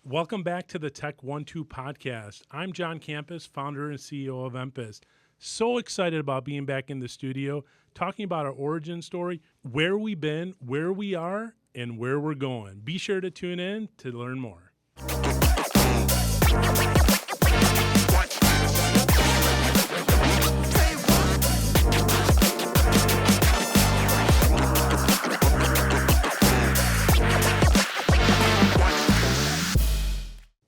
Welcome back to the Tech 1-2 podcast. I'm John Kampas, founder and CEO of EMPIST. So excited about being back in the studio, talking about our origin story, where we've been, where we are, and where we're going. Be sure to tune in to learn more.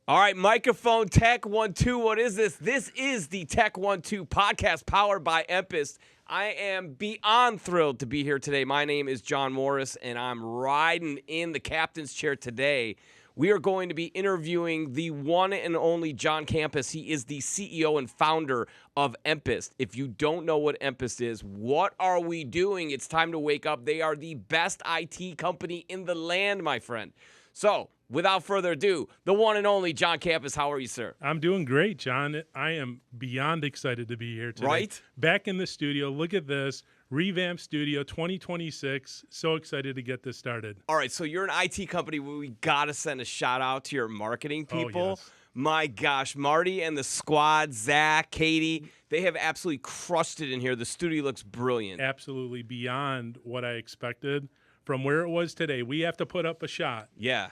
All right, microphone Tech 1-2. What is this? This is the Tech 1-2 podcast powered by EMPIST. I am beyond thrilled to be here today. My name is John Morris, and I'm riding in the captain's chair today. We are going to be interviewing the one and only John Kampas. He is the CEO and founder of EMPIST. If you don't know what EMPIST is, what are we doing? It's time to wake up. They are the best IT company in the land, my friend. So, without further ado, the one and only John Kampas. How are you, sir? I'm doing great, John. I am beyond excited to be here today. Right? Back in the studio. Look at this. Revamped studio 2026. So excited to get this started. All right, so you're an IT company where we got to send a shout out to your marketing people. Oh, yes. My gosh, Marty and the squad, Zach, Katie, they have absolutely crushed it in here. The studio looks brilliant. Absolutely beyond what I expected. From where it was today, we have to put up a shot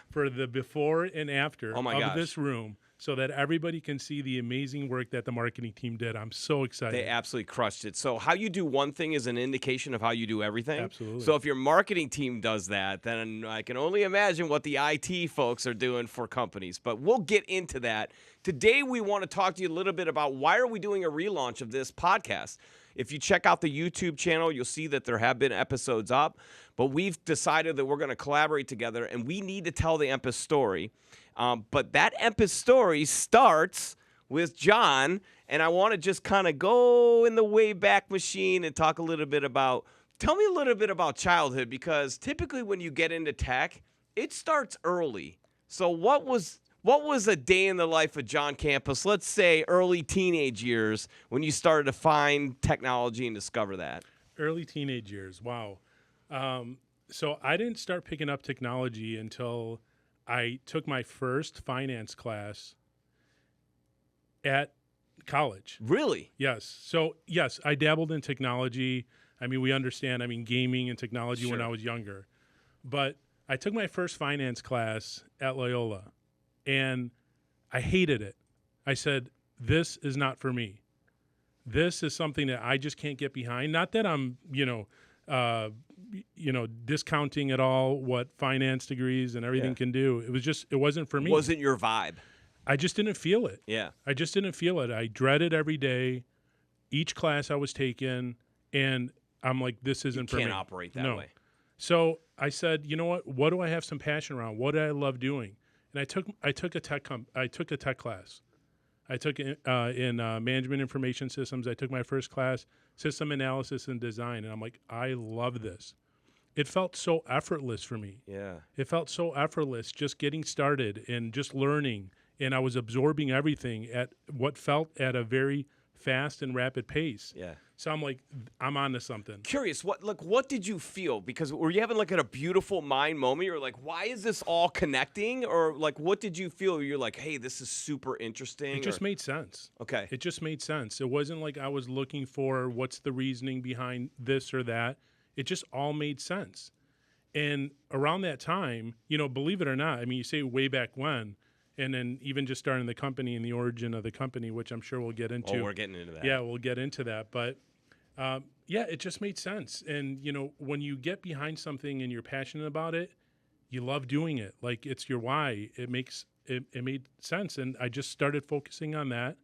for the before and after of this room so that everybody can see the amazing work that the marketing team did. I'm so excited. They absolutely crushed it. So how you do one thing is an indication of how you do everything. Absolutely. So if your marketing team does that, then I can only imagine what the IT folks are doing for companies. But we'll get into that. Today we want to talk to you a little bit about why are we doing a relaunch of this podcast. If you check out the YouTube channel, you'll see that there have been episodes up, but we've decided that we're going to collaborate together, and we need to tell the EMPIST story. But that EMPIST story starts with John, and I want to just kind of go in the Wayback Machine and talk a little bit about, tell me a little bit about childhood, because typically when you get into tech, it starts early. So what was a day in the life of John Kampas, let's say early teenage years, when you started to find technology and discover that? Early teenage years, wow. So I didn't start picking up technology until I took my first finance class at college. Really? Yes. So, yes, I dabbled in technology. I mean, we understand, gaming and technology when I was younger. But I took my first finance class at Loyola. And I hated it. I said, this is not for me. This is something that I just can't get behind. Not that I'm, discounting at all what finance degrees and everything can do. It wasn't for me. Wasn't your vibe. I just didn't feel it. Yeah. I just didn't feel it. I dreaded every day, each class I was taking, and I'm like, this isn't for me. You can't operate that way. So I said, you know what? What do I have some passion around? What do I love doing? And I took a tech class. I took in management information systems. I took my first class, system analysis and design, and I'm like, I love this. It felt so effortless for me. Yeah. It felt so effortless just getting started and just learning, and I was absorbing everything at what felt at a very fast and rapid pace. Yeah. So I'm like, I'm on to something. Curious, what did you feel? Because were you having like a beautiful mind moment? You're like, why is this all connecting? Or like, what did you feel? You're like, hey, this is super interesting. It just made sense. Okay. It just made sense. It wasn't like I was looking for what's the reasoning behind this or that. It just all made sense. And around that time, believe it or not, you say way back when, and then even just starting the company and the origin of the company, which I'm sure we'll get into. Oh, we're getting into that. Yeah, we'll get into that. But it just made sense. And, when you get behind something and you're passionate about it, you love doing it. Like, it's your why. It made sense. And I just started focusing on that.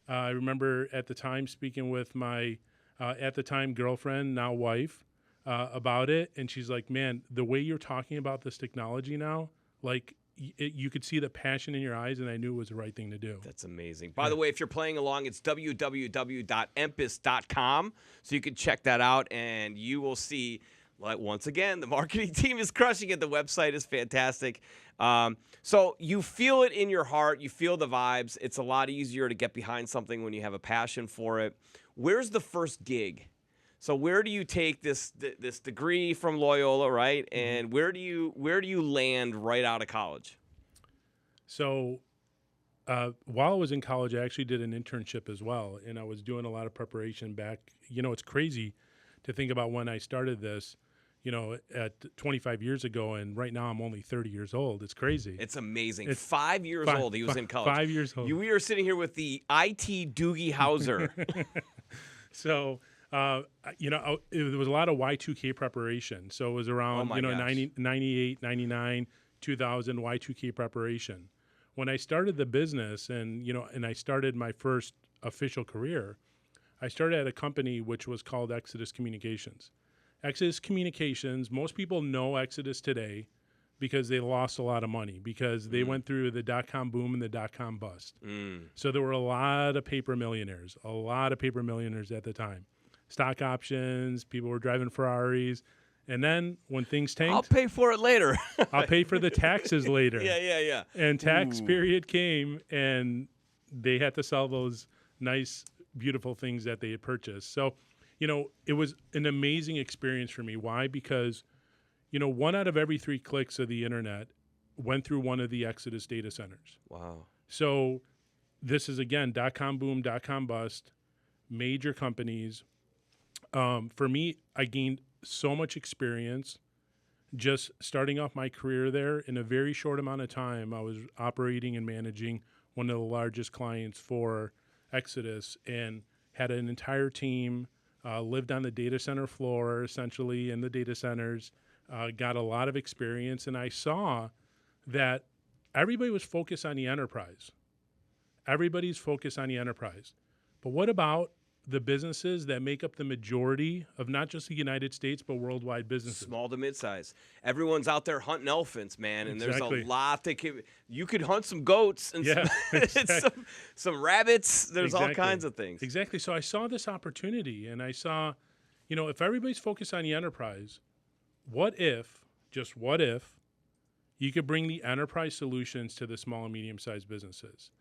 I remember at the time speaking with my, at the time, girlfriend, now wife, about it. And she's like, man, the way you're talking about this technology now, like, you could see the passion in your eyes, and I knew it was the right thing to do. That's amazing. By the way, if you're playing along, it's www.empist.com, so you can check that out, and you will see, like, once again, the marketing team is crushing it. The website is fantastic. So you feel it in your heart. You feel the vibes. It's a lot easier to get behind something when you have a passion for it. Where's the first gig? So where do you take this degree from Loyola, right? And where do you land right out of college? So while I was in college, I actually did an internship as well, and I was doing a lot of preparation back. It's crazy to think about when I started this, at 25 years ago, and right now I'm only 30 years old. It's crazy. It's amazing. 5 years old, he was in college. 5 years old. We are sitting here with the IT Doogie Howser. So, there was a lot of Y2K preparation. So it was around, 98, 99, 2000 Y2K preparation. When I started the business and I started my first official career, I started at a company which was called Exodus Communications. Exodus Communications, most people know Exodus today because they lost a lot of money because they went through the dot-com boom and the dot-com bust. So there were a lot of paper millionaires at the time. Stock options, people were driving Ferraris. And then when things tanked, I'll pay for it later. I'll pay for the taxes later. Yeah. And tax period came, and they had to sell those nice, beautiful things that they had purchased. So, it was an amazing experience for me. Why? Because, 1 out of every 3 clicks of the internet went through one of the Exodus data centers. Wow. So this is, again, dot-com boom, dot-com bust, major companies. For me, I gained so much experience just starting off my career there. In a very short amount of time, I was operating and managing one of the largest clients for Exodus and had an entire team, lived on the data center floor, essentially in the data centers, got a lot of experience. And I saw that everybody was focused on the enterprise. Everybody's focused on the enterprise. But what about the businesses that make up the majority of not just the United States, but worldwide businesses? Small to mid-size. Everyone's out there hunting elephants, man, and Exactly. there's a lot you could hunt some goats and some rabbits. There's all kinds of things. Exactly. So I saw this opportunity, and I saw, if everybody's focused on the enterprise, just what if, you could bring the enterprise solutions to the small and medium-sized businesses?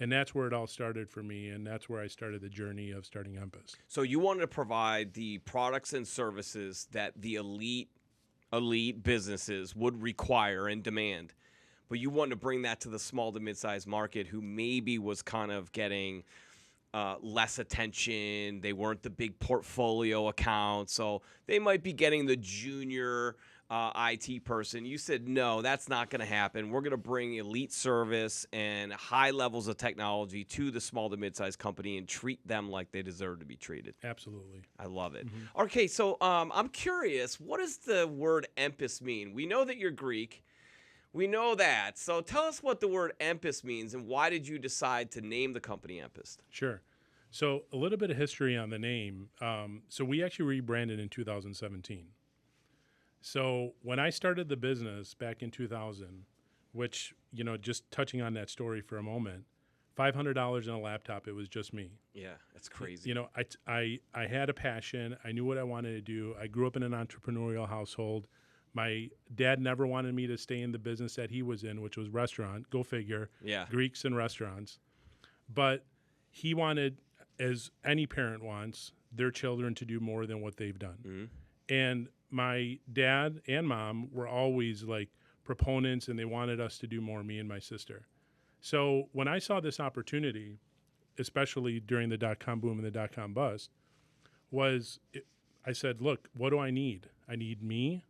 And that's where it all started for me, and that's where I started the journey of starting EMPIST. So you wanted to provide the products and services that the elite businesses would require and demand, but you wanted to bring that to the small to mid-sized market who maybe was kind of getting less attention. They weren't the big portfolio account, so they might be getting the junior IT person. You said, no, that's not going to happen. We're going to bring elite service and high levels of technology to the small to mid-sized company and treat them like they deserve to be treated. Absolutely. I love it. Okay, so I'm curious, what does the word EMPIST mean? We know that you're Greek. We know that. So tell us what the word EMPIST means and why did you decide to name the company EMPIST? Sure. So a little bit of history on the name. So we actually rebranded in 2017. So when I started the business back in 2000, which, just touching on that story for a moment, $500 in a laptop, it was just me. Yeah, that's crazy. I had a passion. I knew what I wanted to do. I grew up in an entrepreneurial household. My dad never wanted me to stay in the business that he was in, which was restaurant. Go figure. Yeah. Greeks and restaurants. But he wanted, as any parent wants, their children to do more than what they've done. Mm-hmm. And my dad and mom were always like proponents, and they wanted us to do more, me and my sister. So when I saw this opportunity, especially during the dot-com boom and the dot-com bust, I said, look, what do I need? I need me.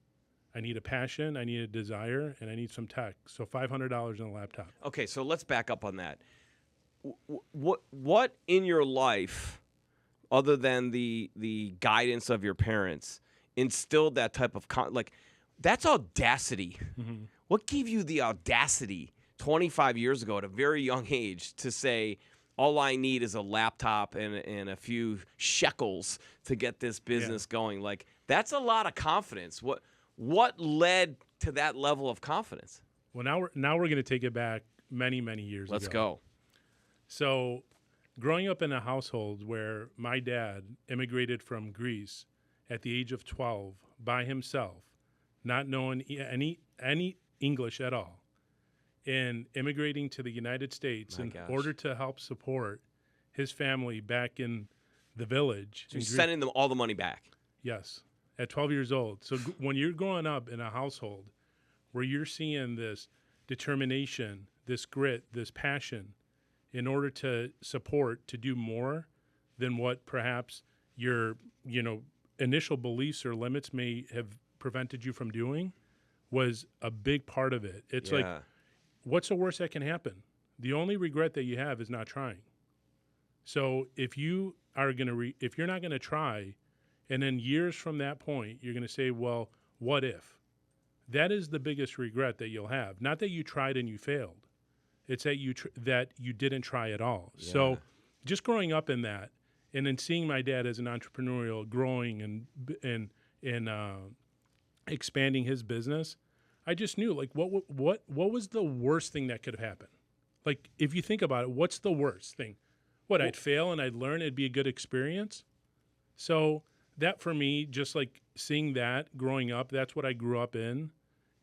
I need a passion. I need a desire, and I need some tech. So $500 in a laptop. Okay, so let's back up on that. What in your life, other than the guidance of your parents, instilled that type of that's audacity. Mm-hmm. What gave you the audacity 25 years ago at a very young age to say, all I need is a laptop and a few shekels to get this business going? Like, that's a lot of confidence. What led to that level of confidence? Well, now we're going to take it back many, many years ago. Let's go. So growing up in a household where my dad immigrated from Greece at the age of 12 by himself, not knowing any English at all, and immigrating to the United States in order to help support his family back in the village. So you're sending them all the money back? Yes, at 12 years old. So when you're growing up in a household where you're seeing this determination, this grit, this passion, in order to support, to do more than what perhaps your, initial beliefs or limits may have prevented you from doing, was a big part of it. It's like, what's the worst that can happen? The only regret that you have is not trying. So if you are if you're not gonna try, and then years from that point, you're gonna say, well, what if? That is the biggest regret that you'll have. Not that you tried and you failed. It's that that you didn't try at all. Yeah. So just growing up in that, and then seeing my dad as an entrepreneurial, growing and expanding his business, I just knew, like, what was the worst thing that could happen? Like, if you think about it, what's the worst thing? I'd fail and I'd learn, it'd be a good experience. So that, for me, just like seeing that growing up, that's what I grew up in.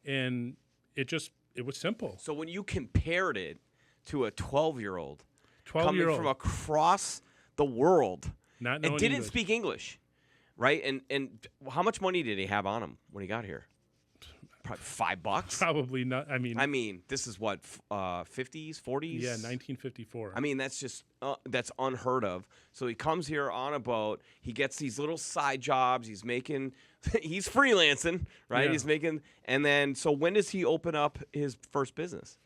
And it was simple. So when you compared it to a 12-year-old coming from across the world and didn't English. speak English, right? And how much money did he have on him when he got here? Probably $5. Probably not. I mean, this is what, 50s, 40s? Yeah, 1954. I mean, that's just that's unheard of. So he comes here on a boat. He gets these little side jobs. He's making, he's freelancing, right? Yeah. He's making, and then so when does he open up his first business?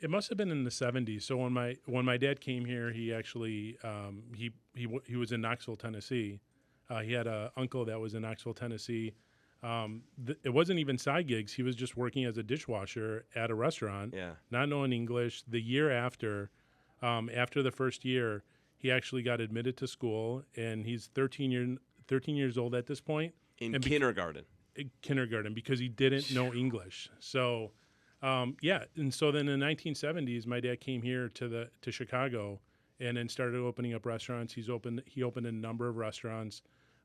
It must have been in the 70s. So when my dad came here, he actually he was in Knoxville, Tennessee. He had an uncle that was in Knoxville, Tennessee. It wasn't even side gigs. He was just working as a dishwasher at a restaurant, not knowing English. The year after the first year, he actually got admitted to school, and he's 13 years old at this point. In kindergarten. Kindergarten, because he didn't know English. So, and so then in the 1970s, my dad came here to Chicago, and then started opening up restaurants. He opened a number of restaurants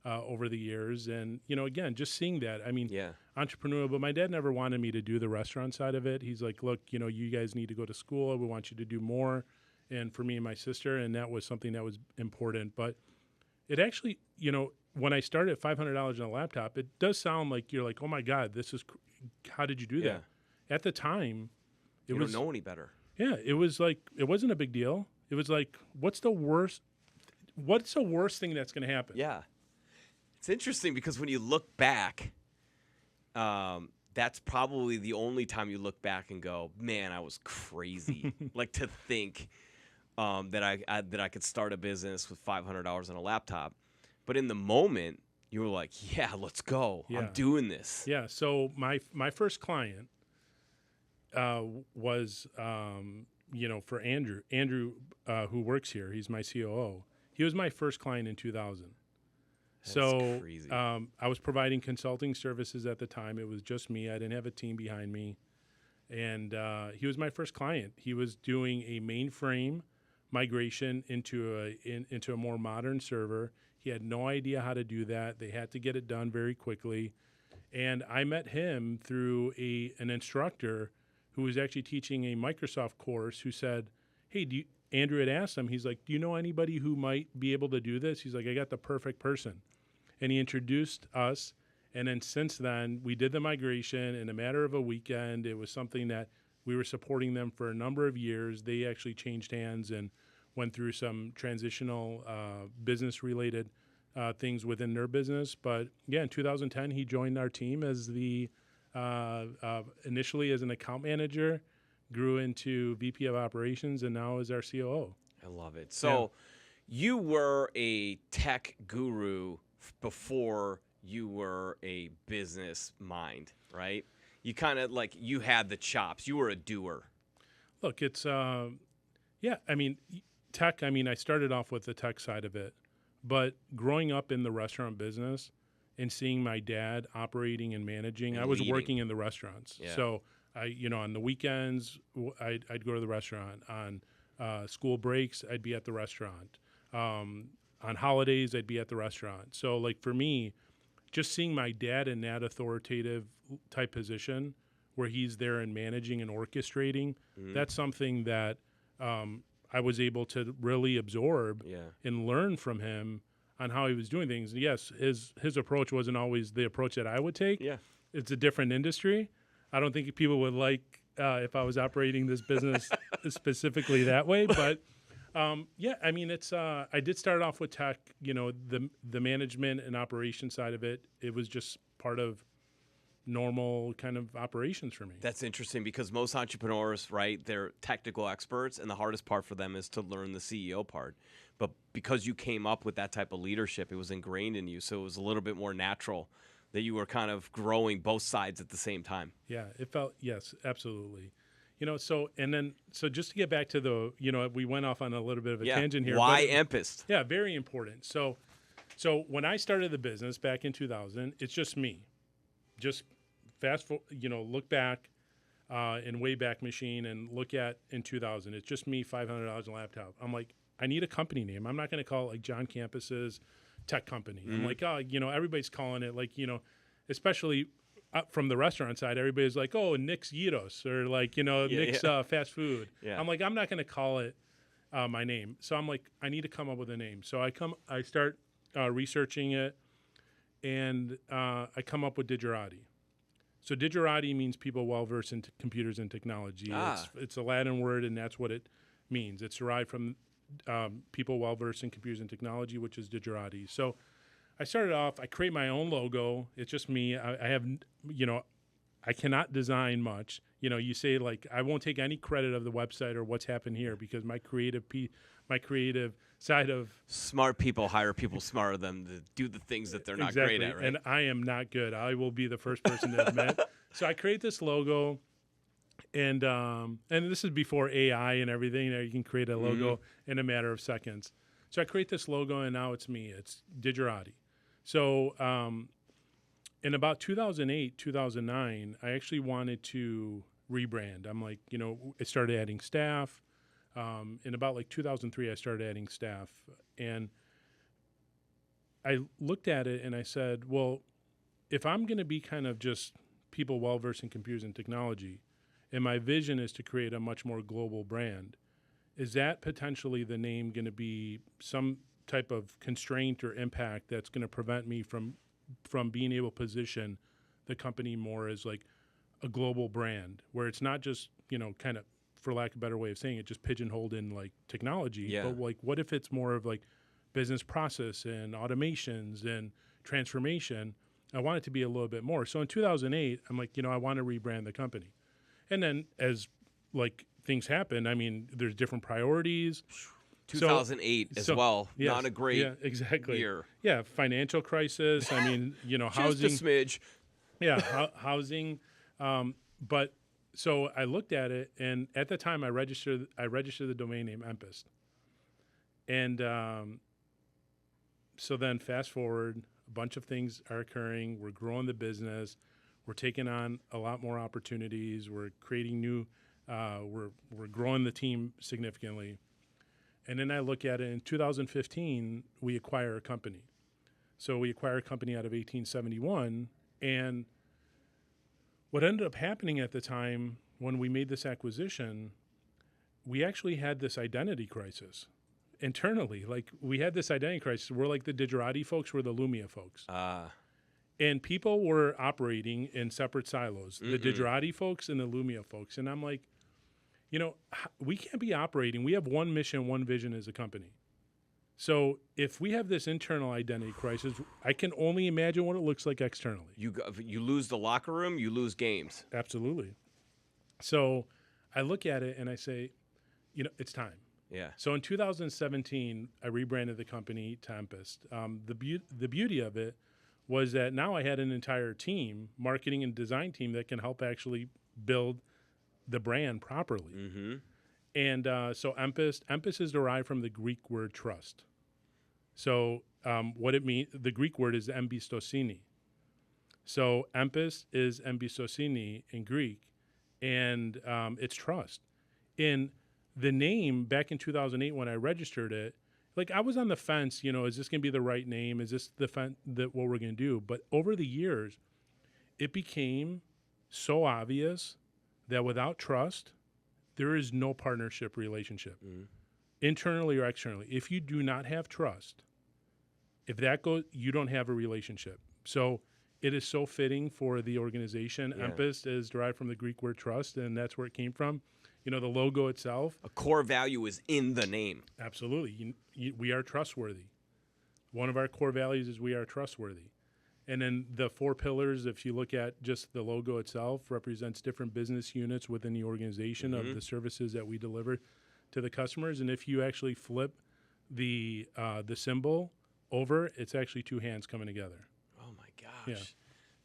over the years, and again, just seeing that. I mean, entrepreneurial. But my dad never wanted me to do the restaurant side of it. He's like, look, you guys need to go to school. We want you to do more, and for me and my sister, and that was something that was important. But it actually, when I started at $500 on a laptop, it does sound like you're like, oh my God, this is. How did you do that? At the time, you don't know any better. Yeah, it was like, it wasn't a big deal. It was like, what's the worst thing that's going to happen? Yeah. It's interesting because when you look back, that's probably the only time you look back and go, man, I was crazy. Like, to think that I could start a business with $500 on a laptop. But in the moment, you were like, yeah, let's go. Yeah. I'm doing this. Yeah. So my first client was, for Andrew, who works here. He's my COO. He was my first client in 2000. That's crazy. I was providing consulting services at the time. It was just me. I didn't have a team behind me. And he was my first client. He was doing a mainframe migration into a more modern server. He had no idea how to do that. They had to get it done very quickly. And I met him through an instructor who was actually teaching a Microsoft course, who said, hey, Andrew had asked him, he's like, do you know anybody who might be able to do this? He's like, I got the perfect person. And he introduced us. And then since then, we did the migration in a matter of a weekend. It was something that we were supporting them for a number of years. They actually changed hands and went through some transitional business-related things within their business. But yeah, in 2010, he joined our team as initially as an account manager, grew into VP of operations, and now is our COO. I love it. So you were a tech guru before you were a business mind, right? You kind of like, you had the chops. You were a doer. Look, it's, tech, I started off with the tech side of it, but growing up in the restaurant business and seeing my dad operating and managing, I was working in the restaurants. Yeah. So on the weekends, I'd go to the restaurant. On school breaks, I'd be at the restaurant. On holidays, I'd be at the restaurant. So, like, for me, just seeing my dad in that authoritative type position where he's there and managing and orchestrating, that's something that I was able to really absorb and learn from him on how he was doing things. Yes, his approach wasn't always the approach that I would take. Yeah. It's a different industry. I don't think people would like if I was operating this business specifically that way. But yeah, I mean, it's I did start off with tech. You know, the management and operation side of it. It was just part of normal kind of operations for me. That's interesting because most entrepreneurs, right, they're technical experts, and the hardest part for them is to learn the CEO part. But because you came up with that type of leadership, it was ingrained in you, so it was a little bit more natural that you were kind of growing both sides at the same time. Yeah, it felt, yes, absolutely. You know, so just to get back to the, you know, we went off on a little bit of a tangent here. Why but EMPIST? Yeah, very important. So when I started the business back in 2000, it's just me. Just look back in Wayback Machine and look at in 2000. It's just me, $500 a laptop. I'm like, I need a company name. I'm not going to call it like John Kampas's tech company. Mm-hmm. I'm like, oh, you know, everybody's calling it like, you know, especially from the restaurant side, everybody's like, oh, Nick's Gyros or like, you know, Nick's fast food. Yeah. I'm like, I'm not going to call it my name. So I'm like, I need to come up with a name. So I start researching it, and I come up with Digerati. So Digerati means people well-versed in computers and technology. It's a Latin word, and that's what it means. It's derived from people well-versed in computers and technology, which is Digerati. So I started off, I create my own logo. It's just me. I have, you know, I cannot design much. You know, you say, like, I won't take any credit of the website or what's happened here because my creative side of... Smart people hire people smarter than to do the things that they're not great at, right? And I am not good. I will be the first person to admit. So I create this logo, and this is before AI and everything. You know, you can create a logo in a matter of seconds. So I create this logo, and now it's me. It's Digerati. So in about 2008, 2009, I actually wanted to rebrand. I'm like, you know, I started adding staff. In about like 2003, I started adding staff, and I looked at it and I said, well, if I'm going to be kind of just people well-versed in computers and technology, and my vision is to create a much more global brand, is that potentially the name going to be some type of constraint or impact that's going to prevent me from being able to position the company more as like a global brand, where it's not just, you know, kind of, for lack of a better way of saying it, just pigeonholed in like technology. But like, what if it's more of like business process and automations and transformation? I want it to be a little bit more. So in 2008, I'm like, you know, I want to rebrand the company. And then as like things happen, I mean, there's different priorities. 2008 as well. Yes, not a great year. Yeah, financial crisis. I mean, you know, housing. Just a smidge. Yeah, housing. But so I looked at it, and at the time I registered the domain name EMPIST. And so then fast forward, a bunch of things are occurring. We're growing the business. We're taking on a lot more opportunities. We're creating new, we're growing the team significantly. And then I look at it in 2015, we acquire a company. So we acquire a company out of 1871, and what ended up happening at the time when we made this acquisition, we actually had this identity crisis internally. Like, we had this identity crisis. We're like the Digerati folks, we're the Lumia folks. And people were operating in separate silos, the Digerati folks and the Lumia folks. And I'm like, you know, we can't be operating. We have one mission, one vision as a company. So if we have this internal identity crisis, I can only imagine what it looks like externally. You lose the locker room, you lose games. Absolutely. So I look at it and I say, you know, it's time. Yeah. So in 2017, I rebranded the company to EMPIST. The beauty of it was that now I had an entire team, marketing and design team, that can help actually build the brand properly. Mm-hmm. And so EMPIST is derived from the Greek word trust. So what it means, the Greek word is embistosini. So EMPIST is embistosini in Greek, and it's trust. In the name, back in 2008 when I registered it, like, I was on the fence, you know, is this going to be the right name? Is this what we're going to do? But over the years, it became so obvious that without trust, there is no partnership relationship, internally or externally. If you do not have trust, if that goes, you don't have a relationship. So it is so fitting for the organization. Yeah. EMPIST is derived from the Greek word trust, and that's where it came from. You know, the logo itself. A core value is in the name. Absolutely. We are trustworthy. One of our core values is we are trustworthy. And then the 4 pillars, if you look at just the logo itself, represents different business units within the organization of the services that we deliver to the customers. And if you actually flip the symbol over, it's actually 2 hands coming together. Oh, my gosh. Yeah.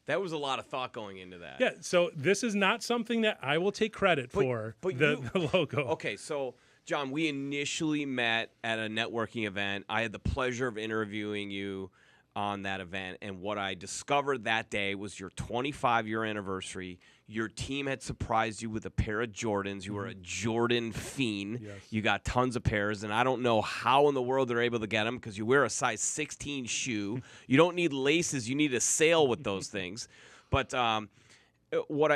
That was a lot of thought going into that. Yeah, so this is not something that I will take credit for, the logo. Okay, so, John, we initially met at a networking event. I had the pleasure of interviewing you on that event, and what I discovered that day was your 25-year anniversary. Your team had surprised you with a pair of Jordans. You were a Jordan fiend. Yes. You got tons of pairs, and I don't know how in the world they're able to get them because you wear a size 16 shoe. You don't need laces. You need a sail with those things. But what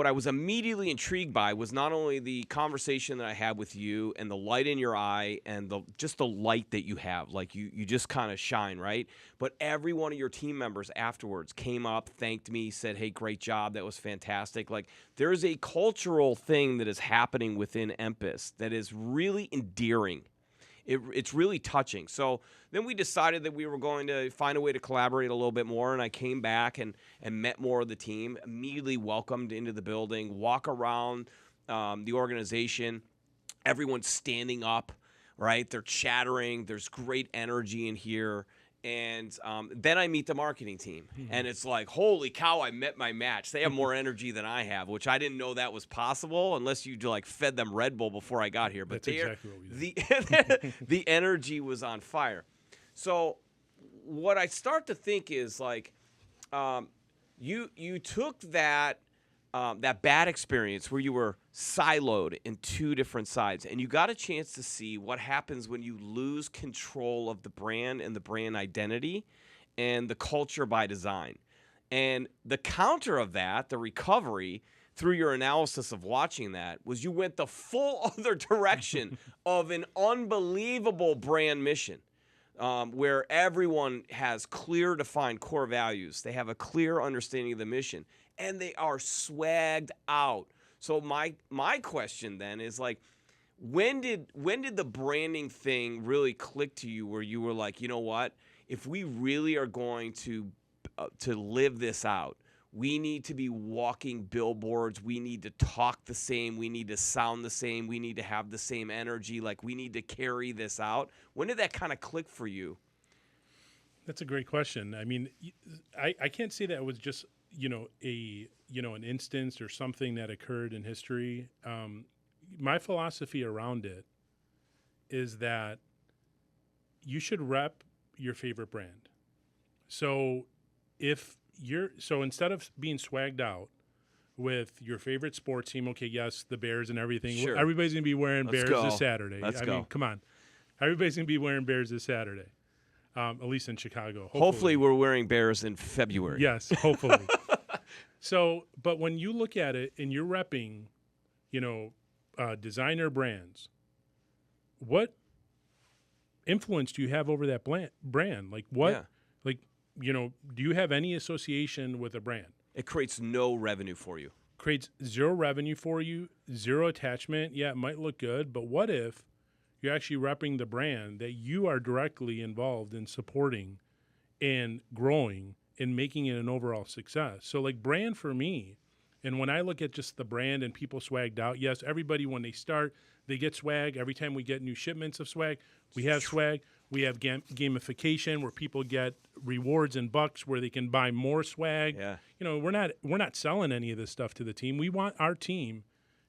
I was immediately intrigued by was not only the conversation that I had with you and the light in your eye and just the light that you have, like you just kind of shine, right? But every one of your team members afterwards came up, thanked me, said, "Hey, great job, that was fantastic." Like there's a cultural thing that is happening within EMPIST that is really endearing. It's really touching. So then we decided that we were going to find a way to collaborate a little bit more, and I came back and met more of the team, immediately welcomed into the building, walk around the organization. Everyone's standing up, right? They're chattering. There's great energy in here. And then I meet the marketing team, and it's like, holy cow, I met my match. They have more energy than I have, which I didn't know that was possible unless you like fed them Red Bull before I got here. But That's exactly what we did. The energy was on fire. So what I start to think is like you took that bad experience where you were siloed in 2 different sides, and you got a chance to see what happens when you lose control of the brand and the brand identity and the culture by design. And the counter of that, the recovery, through your analysis of watching that, was you went the full other direction of an unbelievable brand mission. Where everyone has clear defined core values. They have a clear understanding of the mission, and they are swagged out. So my question then is like, when did the branding thing really click to you where you were like, you know what, if we really are going to live this out, we need to be walking billboards. We need to talk the same. We need to sound the same. We need to have the same energy. Like we need to carry this out. When did that kind of click for you? That's a great question. I mean, I can't say that it was just, an instance or something that occurred in history. My philosophy around it is that you should rep your favorite brand. So instead of being swagged out with your favorite sports team, okay, yes, the Bears and everything, sure, everybody's going to be wearing Bears this Saturday. Let's I go. mean, come on. Everybody's going to be wearing Bears this Saturday, at least in Chicago. Hopefully we're wearing Bears in February. Yes, hopefully. But when you look at it and you're repping, designer brands, what influence do you have over that brand? Like what? Yeah. Do you have any association with a brand? It creates no revenue for you. Creates 0 revenue for you, 0 attachment. Yeah, it might look good, but what if you're actually repping the brand that you are directly involved in supporting and growing and making it an overall success? So like brand for me, and when I look at just the brand and people swagged out, yes, everybody when they start, they get swag. Every time we get new shipments of swag, we have swag. We have gamification where people get rewards and bucks where they can buy more swag. Yeah. We're not selling any of this stuff to the team. We want our team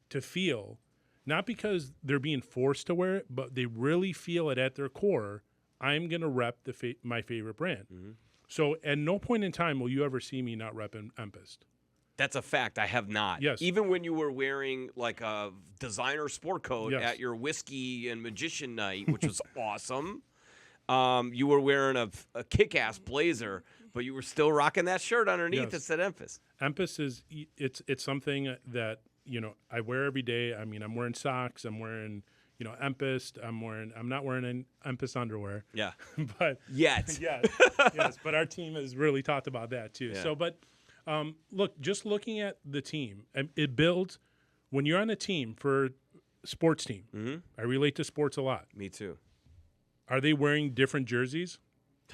to feel, not because they're being forced to wear it, but they really feel it at their core. I'm going to rep my favorite brand. Mm-hmm. So at no point in time will you ever see me not rep EMPIST. That's a fact. I have not. Yes. Even when you were wearing like a designer sport coat Yes. at your whiskey and magician night, which was awesome. You were wearing a kick-ass blazer, but you were still rocking that shirt underneath Yes. that said EMPIST. EMPIST is it's something that I wear every day. I mean, I'm wearing socks. I'm wearing EMPIST. I'm not wearing an EMPIST underwear. Yeah. But Yet. yes. But our team has really talked about that too. Yeah. So, but look, just looking at the team, it builds when you're on a team for sports team. Mm-hmm. I relate to sports a lot. Me too. Are they wearing different jerseys?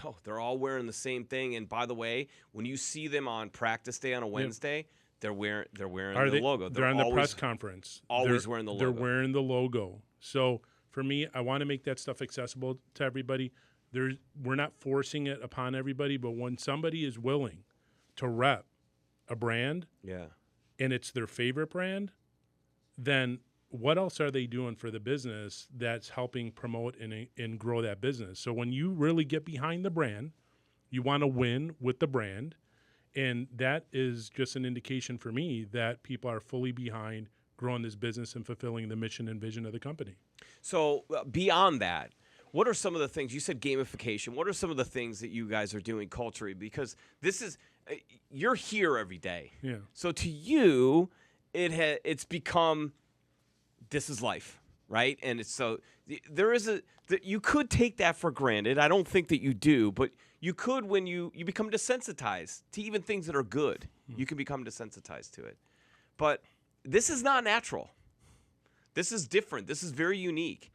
Oh, they're all wearing the same thing. And by the way, when you see them on practice day on a Wednesday, they're wearing the logo. They're on the press conference. Always wearing the logo. They're wearing the logo. So for me, I want to make that stuff accessible to everybody. We're not forcing it upon everybody, but when somebody is willing to rep a brand, and it's their favorite brand, then what else are they doing for the business that's helping promote and grow that business? So when you really get behind the brand, you want to win with the brand, and that is just an indication for me that people are fully behind growing this business and fulfilling the mission and vision of the company. So beyond that, what are some of the things, you said gamification, what are some of the things that you guys are doing culturally? Because this is, you're here every day. Yeah. So to you, it's become, this is life, right? And it's so there is you could take that for granted. I don't think that you do, but you could when you become desensitized to even things that are good. You can become desensitized to it. But this is not natural. This is different. This is very unique.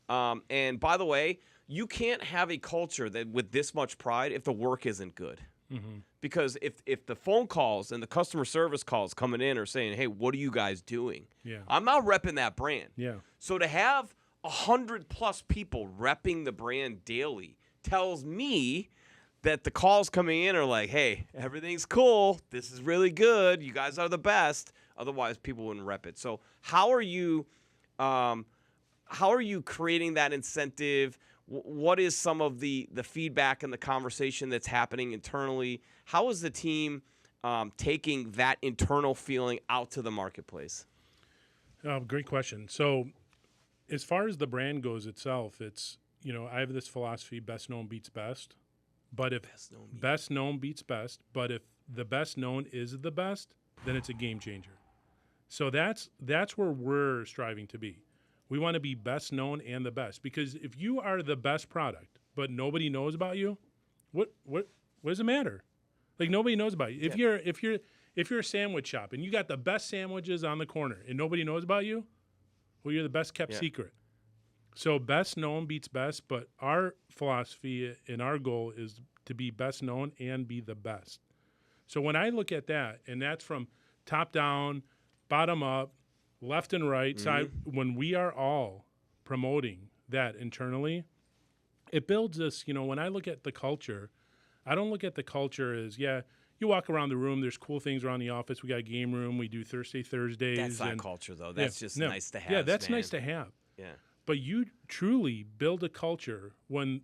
And by the way, you can't have a culture that with this much pride if the work isn't good. Mm-hmm. Because if the phone calls and the customer service calls coming in are saying, hey, what are you guys doing? Yeah. I'm not repping that brand. Yeah. So to have 100+ people repping the brand daily tells me that the calls coming in are like, hey, everything's cool. This is really good. You guys are the best. Otherwise, people wouldn't rep it. So how are you creating that incentive? What is some of the feedback and the conversation that's happening internally? How is the team taking that internal feeling out to the marketplace? Great question. So as far as the brand goes itself, it's, I have this philosophy, best known beats best. But if best known beats best, but if the best known is the best, then it's a game changer. So that's where we're striving to be. We want to be best known and the best, because if you are the best product but nobody knows about you, what does it matter? Like, nobody knows about you. If you're a sandwich shop and you got the best sandwiches on the corner and nobody knows about you, well, you're the best kept secret. So best known beats best, but our philosophy and our goal is to be best known and be the best. So when I look at that, and that's from top down, bottom up, left and right side, when we are all promoting that internally, it builds this, when I look at the culture, I don't look at the culture as, you walk around the room, there's cool things around the office. We got a game room. We do Thursdays. That's not culture, though. That's just nice to have. Yeah, that's nice to have. Yeah. But you truly build a culture when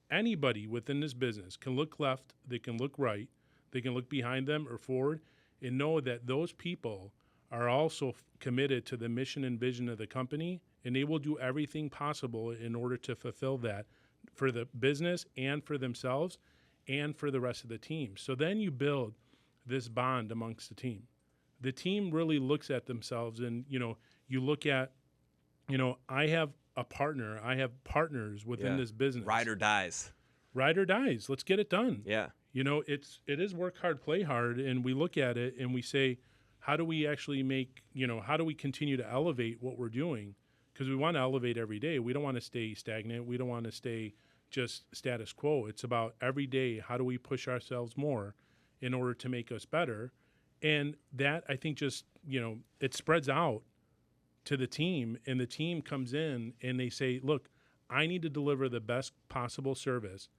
anybody within this business can look left, they can look right, they can look behind them or forward, and know that those people are also committed to the mission and vision of the company, and they will do everything possible in order to fulfill that for the business and for themselves and for the rest of the team. So then you build this bond amongst the team. The team really looks at themselves, and, you look at, I have a partner. I have partners within this business. Ride or dies. Ride or dies. Let's get it done. Yeah. It is work hard, play hard, and we look at it and we say, how do we actually how do we continue to elevate what we're doing? Because we want to elevate every day. We don't want to stay stagnant. We don't want to stay just status quo. It's about every day, how do we push ourselves more in order to make us better? And that, I think, just, it spreads out to the team, and the team comes in and they say, look, I need to deliver the best possible service,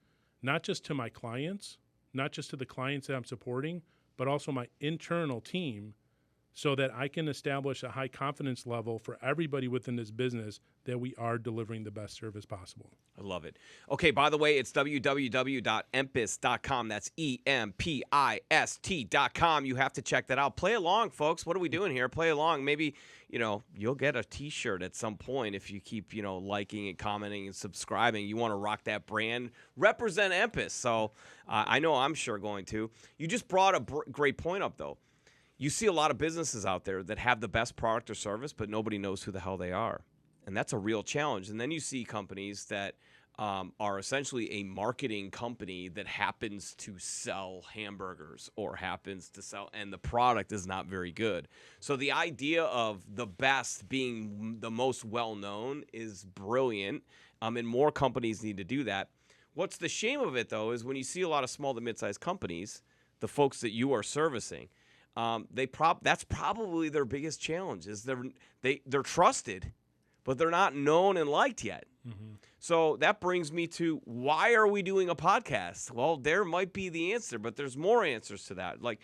not just to my clients, not just to the clients that I'm supporting, but also my internal team, so that I can establish a high confidence level for everybody within this business that we are delivering the best service possible. I love it. Okay, by the way, it's www.empist.com. That's EMPIST.com. You have to check that out. Play along, folks. What are we doing here? Play along. Maybe, you'll get a T-shirt at some point if you keep, liking and commenting and subscribing. You want to rock that brand. Represent EMPIST. So I know I'm sure going to. You just brought a great point up, though. You see a lot of businesses out there that have the best product or service, but nobody knows who the hell they are. And that's a real challenge. And then you see companies that are essentially a marketing company that happens to sell hamburgers or happens to sell, and the product is not very good. So the idea of the best being the most well-known is brilliant, and more companies need to do that. What's the shame of it, though, is when you see a lot of small to mid-sized companies, the folks that you are servicing, that's probably their biggest challenge is they're trusted, but they're not known and liked yet. Mm-hmm. So that brings me to, why are we doing a podcast? Well, there might be the answer, but there's more answers to that. Like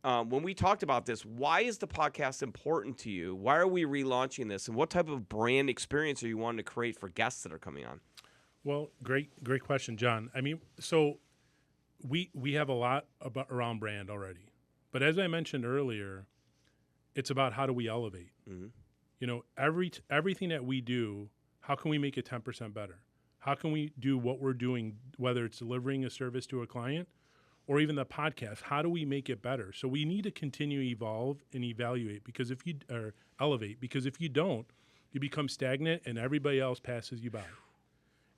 when we talked about this, why is the podcast important to you? Why are we relaunching this? And what type of brand experience are you wanting to create for guests that are coming on? Well, great question, John. I mean, so we have a lot around brand already. But as I mentioned earlier, it's about how do we elevate. Mm-hmm. You know, everything that we do, how can we make it 10% better? How can we do what we're doing, whether it's delivering a service to a client or even the podcast? How do we make it better? So we need to continue to evolve and evaluate elevate, because if you don't, you become stagnant and everybody else passes you by.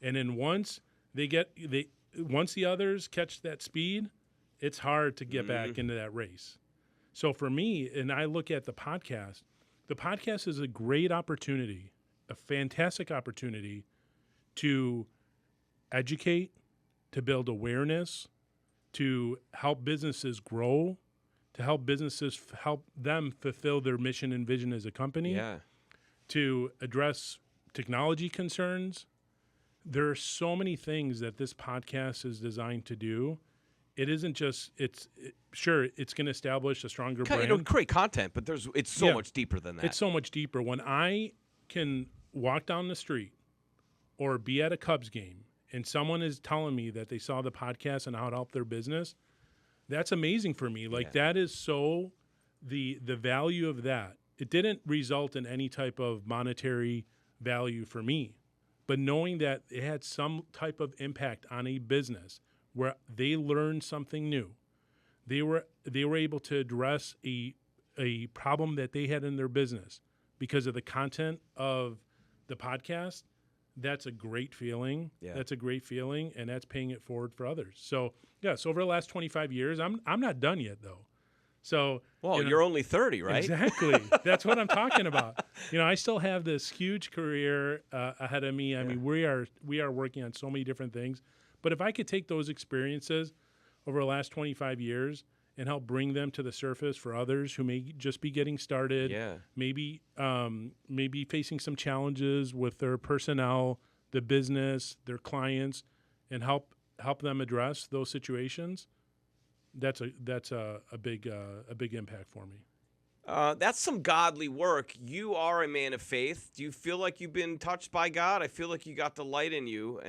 And then once the others catch that speed, it's hard to get back into that race. So for me, and I look at the podcast is a great opportunity, a fantastic opportunity to educate, to build awareness, to help businesses grow, to help them fulfill their mission and vision as a company, to address technology concerns. There are so many things that this podcast is designed to do. It isn't just it's going to establish a stronger brand. It'll create content, but it's so much deeper than that. It's so much deeper. When I can walk down the street or be at a Cubs game and someone is telling me that they saw the podcast and how it helped their business, that's amazing for me. Like that is so the value of that. It didn't result in any type of monetary value for me, but knowing that it had some type of impact on a business where they learned something new, they were able to address a problem that they had in their business because of the content of the podcast. That's a great feeling. Yeah. That's a great feeling, and that's paying it forward for others. So yes, over the last 25 years, I'm not done yet though. So you're only 30, right? Exactly. That's what I'm talking about. I still have this huge career ahead of me. I mean, we are working on so many different things. But if I could take those experiences over the last 25 years and help bring them to the surface for others who may just be getting started, maybe facing some challenges with their personnel, the business, their clients, and help them address those situations, that's a big impact for me. That's some godly work. You are a man of faith. Do you feel like you've been touched by God? I feel like you got the light in you.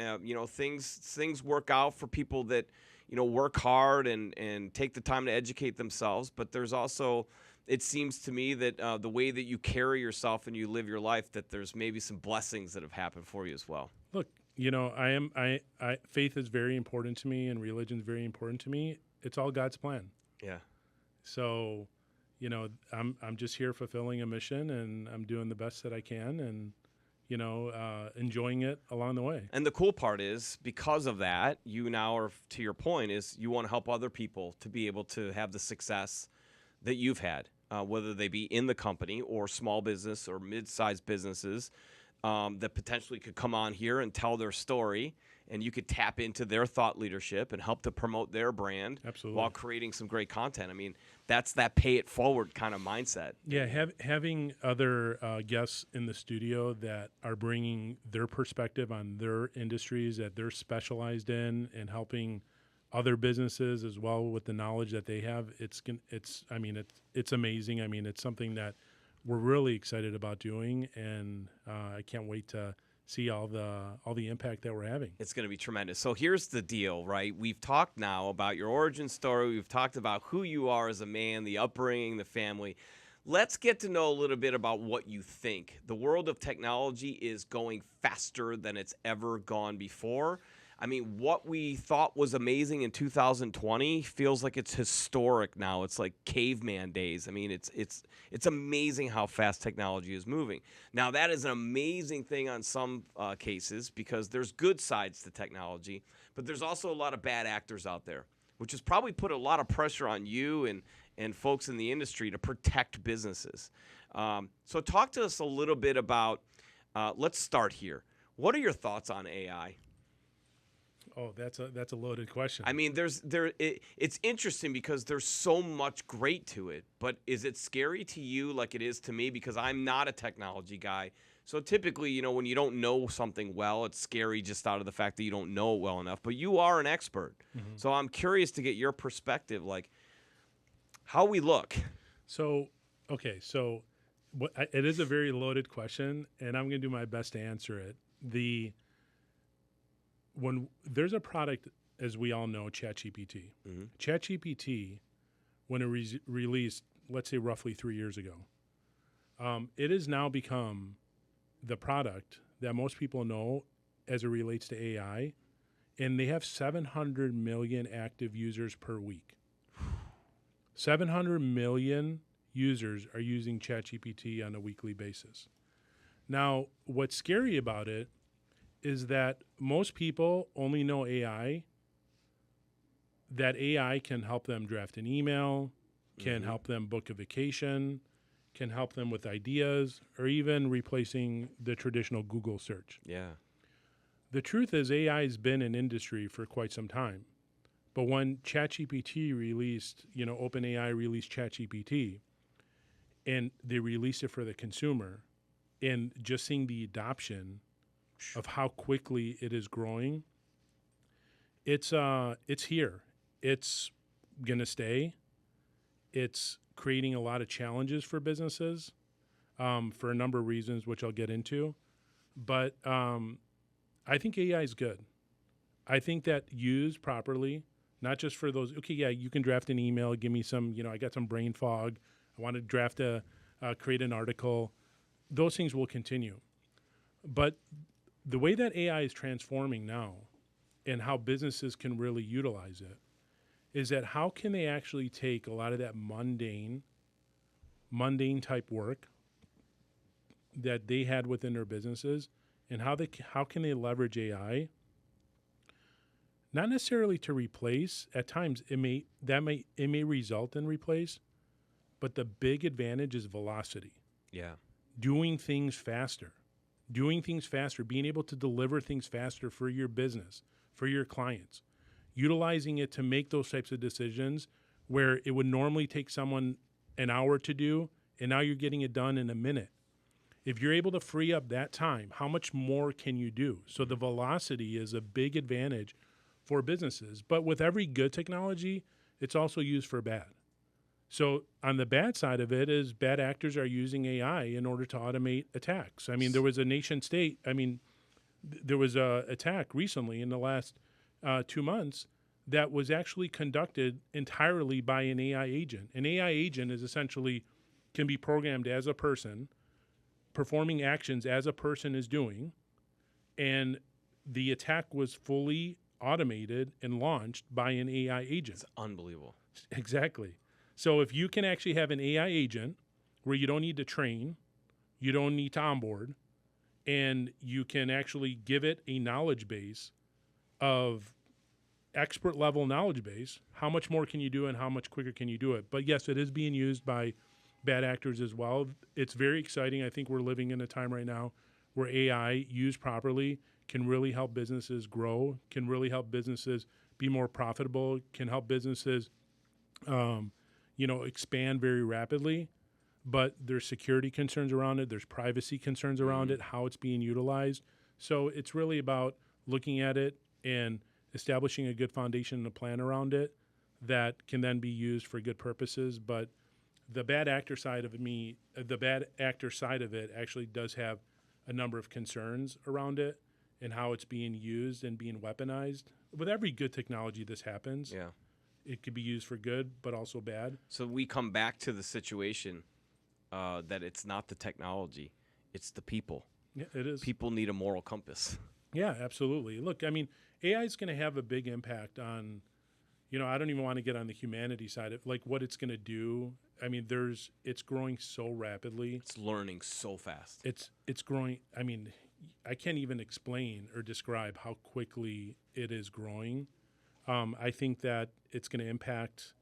Things work out for people that, work hard and take the time to educate themselves. But there's also, it seems to me that the way that you carry yourself and you live your life, that there's maybe some blessings that have happened for you as well. Look, faith is very important to me and religion is very important to me. It's all God's plan. Yeah. So, I'm just here fulfilling a mission, and I'm doing the best that I can, and enjoying it along the way. And the cool part is, because of that, you now are, to your point, is you want to help other people to be able to have the success that you've had, whether they be in the company or small business or mid-sized businesses that potentially could come on here and tell their story. And you could tap into their thought leadership and help to promote their brand. Absolutely. While creating some great content. I mean, that's that pay it forward kind of mindset. Yeah, having other guests in the studio that are bringing their perspective on their industries that they're specialized in and helping other businesses as well with the knowledge that they have, it's amazing. I mean, it's something that we're really excited about doing, and I can't wait to see all the impact that we're having. It's going to be tremendous. So here's the deal, right? We've talked now about your origin story. We've talked about who you are as a man, the upbringing, the family. Let's get to know a little bit about what you think. The world of technology is going faster than it's ever gone before. I mean, what we thought was amazing in 2020 feels like it's historic now. It's like caveman days. I mean, it's amazing how fast technology is moving. Now, that is an amazing thing on some cases because there's good sides to technology, but there's also a lot of bad actors out there, which has probably put a lot of pressure on you and folks in the industry to protect businesses. So talk to us a little bit about, let's start here. What are your thoughts on AI? Oh, that's a loaded question. I mean, it's interesting because there's so much great to it, but is it scary to you like it is to me? Because I'm not a technology guy. So typically, when you don't know something well, it's scary just out of the fact that you don't know it well enough. But you are an expert. Mm-hmm. So I'm curious to get your perspective, like how we look. So, okay, so it is a very loaded question, and I'm going to do my best to answer it. When there's a product, as we all know, ChatGPT. Mm-hmm. ChatGPT, when it released, let's say roughly 3 years ago, it has now become the product that most people know as it relates to AI, and they have 700 million active users per week. 700 million users are using ChatGPT on a weekly basis. Now, what's scary about it is that most people only know AI, that AI can help them draft an email, can help them book a vacation, can help them with ideas, or even replacing the traditional Google search. Yeah. The truth is AI has been in industry for quite some time. But when ChatGPT released, OpenAI released ChatGPT, and they released it for the consumer, and just seeing the adoption of how quickly it is growing, it's here. It's gonna stay. It's creating a lot of challenges for businesses for a number of reasons, which I'll get into. But I think AI is good. I think that used properly, not just for those, okay, yeah, you can draft an email, give me some, I got some brain fog, I want to draft create an article. Those things will continue. But the way that AI is transforming now and how businesses can really utilize it is that how can they actually take a lot of that mundane type work that they had within their businesses, and how can they leverage AI, not necessarily to replace. At times it may result in replace, but the big advantage is velocity. Yeah. Doing things faster, being able to deliver things faster for your business, for your clients, utilizing it to make those types of decisions where it would normally take someone an hour to do, and now you're getting it done in a minute. If you're able to free up that time, how much more can you do? So the velocity is a big advantage for businesses. But with every good technology, it's also used for bad. So on the bad side of it is bad actors are using AI in order to automate attacks. I mean, there was a nation state. I mean, there was a attack recently in the last 2 months that was actually conducted entirely by an AI agent. An AI agent is essentially can be programmed as a person, performing actions as a person is doing, and the attack was fully automated and launched by an AI agent. It's unbelievable. Exactly. So if you can actually have an AI agent where you don't need to train, you don't need to onboard, and you can actually give it a knowledge base of expert level knowledge base, how much more can you do and how much quicker can you do it? But yes, it is being used by bad actors as well. It's very exciting. I think we're living in a time right now where AI used properly can really help businesses grow, can really help businesses be more profitable, can help businesses expand very rapidly, but there's security concerns around it. There's privacy concerns around it, how it's being utilized. So it's really about looking at it and establishing a good foundation and a plan around it that can then be used for good purposes. But the bad actor side of it actually does have a number of concerns around it and how it's being used and being weaponized. With every good technology, this happens. Yeah. It could be used for good, but also bad. So we come back to the situation that it's not the technology, it's the people. Yeah, it is. People need a moral compass. Yeah, absolutely. Look, I mean, AI is going to have a big impact on, I don't even want to get on the humanity side of like what it's going to do. I mean, it's growing so rapidly. It's learning so fast. It's growing. I mean, I can't even explain or describe how quickly it is growing. I think that it's going to impact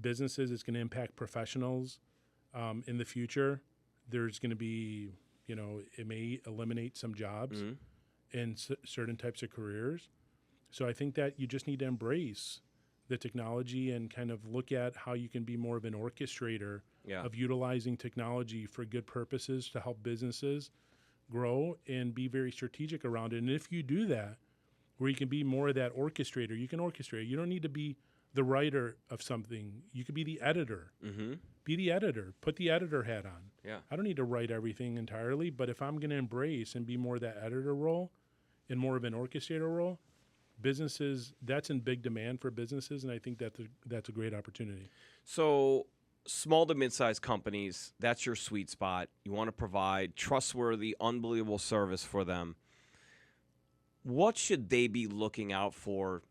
businesses. It's going to impact professionals in the future. There's going to be, it may eliminate some jobs in certain types of careers. So I think that you just need to embrace the technology and kind of look at how you can be more of an orchestrator of utilizing technology for good purposes to help businesses grow and be very strategic around it. And if you do that, where you can be more of that orchestrator, you can orchestrate. You don't need to be the writer of something. You could be the editor. Be the editor. Put the editor hat on. Yeah. I don't need to write everything entirely, but if I'm going to embrace and be more of that editor role and more of an orchestrator role, businesses, that's in big demand for businesses, and I think that's a great opportunity. So small to mid-sized companies, that's your sweet spot. You want to provide trustworthy, unbelievable service for them. What should they be looking out for